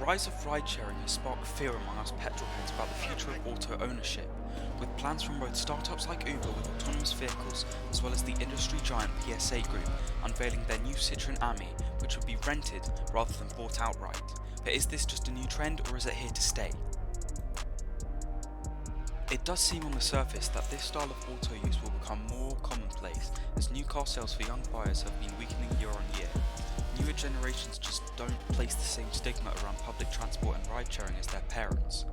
rise of ride-sharing has sparked fear among us petrolheads about the future of auto ownership, with plans from both startups like Uber with autonomous vehicles as well as the industry giant PSA Group unveiling their new Citroën Ami, which would be rented rather than bought outright. But is this just a new trend, or is it here to stay? It does seem on the surface that this style of auto use will become more commonplace, as new car sales for young buyers have been weakening year on year. Newer generations just don't place the same stigma around public transport and ride sharing as their parents.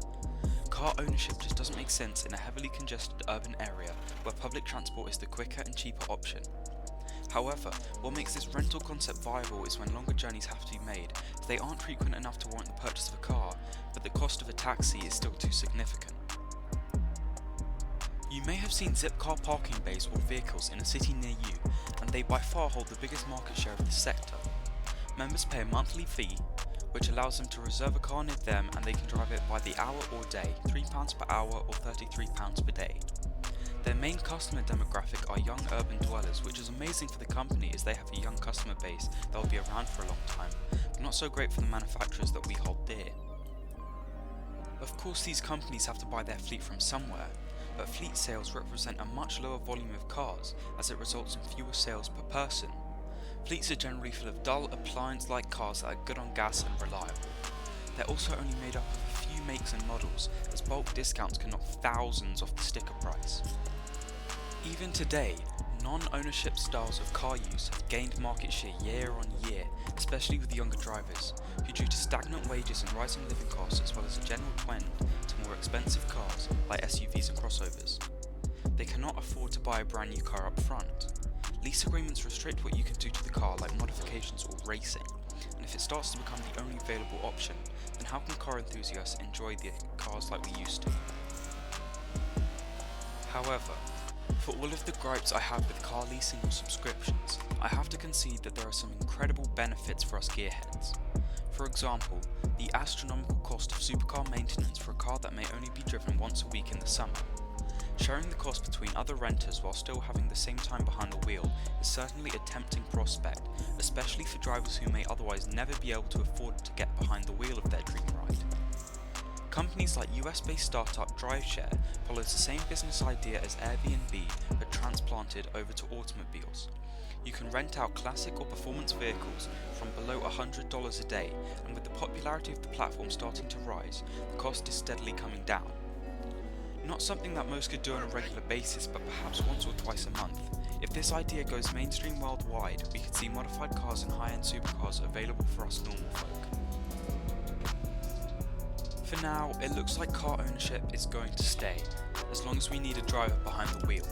Car ownership just doesn't make sense in a heavily congested urban area where public transport is the quicker and cheaper option. However, what makes this rental concept viable is when longer journeys have to be made, as they aren't frequent enough to warrant the purchase of a car, but the cost of a taxi is still too significant. You may have seen Zipcar parking bays or vehicles in a city near you, and they by far hold the biggest market share of the sector. Members pay a monthly fee, which allows them to reserve a car near them, and they can drive it by the hour or day, £3 per hour or £33 per day. Their main customer demographic are young urban dwellers, which is amazing for the company as they have a young customer base that will be around for a long time, but not so great for the manufacturers that we hold dear. Of course, these companies have to buy their fleet from somewhere, but fleet sales represent a much lower volume of cars, as it results in fewer sales per person. Fleets are generally full of dull, appliance-like cars that are good on gas and reliable. They're also only made up of a few makes and models, as bulk discounts can knock thousands off the sticker price. Even today, non-ownership styles of car use have gained market share year on year, especially with younger drivers, who due to stagnant wages and rising living costs as well as a general trend to more expensive cars like SUVs and crossovers. They cannot afford to buy a brand new car up front. Lease agreements restrict what you can do to the car, like modifications or racing, and if it starts to become the only available option, then how can car enthusiasts enjoy the cars like we used to? However, for all of the gripes I have with car leasing or subscriptions, I have to concede that there are some incredible benefits for us gearheads. For example, the astronomical cost of supercar maintenance for a car that may only be driven once a week in the summer. Sharing the cost between other renters while still having the same time behind the wheel is certainly a tempting prospect, especially for drivers who may otherwise never be able to afford to get behind the wheel of their dream ride. Companies like US-based startup Driveshare follows the same business idea as Airbnb but transplanted over to automobiles. You can rent out classic or performance vehicles from below $100 a day, and with the popularity of the platform starting to rise, the cost is steadily coming down. Not something that most could do on a regular basis, but perhaps once or twice a month. If this idea goes mainstream worldwide, we could see modified cars and high-end supercars available for us normal folk. For now, it looks like car ownership is going to stay, as long as we need a driver behind the wheel.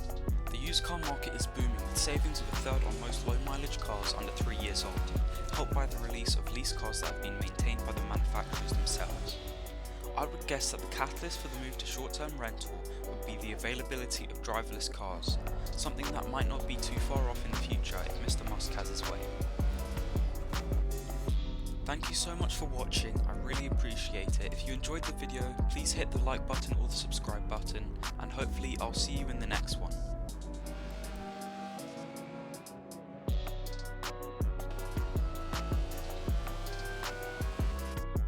The used car market is booming, with savings of a third on most low-mileage cars under 3 years old, helped by the release of lease cars that have been maintained by the manufacturers themselves. I would guess that the catalyst for the move to short-term rental would be the availability of driverless cars, something that might not be too far off in the future if Mr. Musk has his way. Thank you so much for watching, I really appreciate it. If you enjoyed the video, please hit the like button or the subscribe button, and hopefully I'll see you in the next one.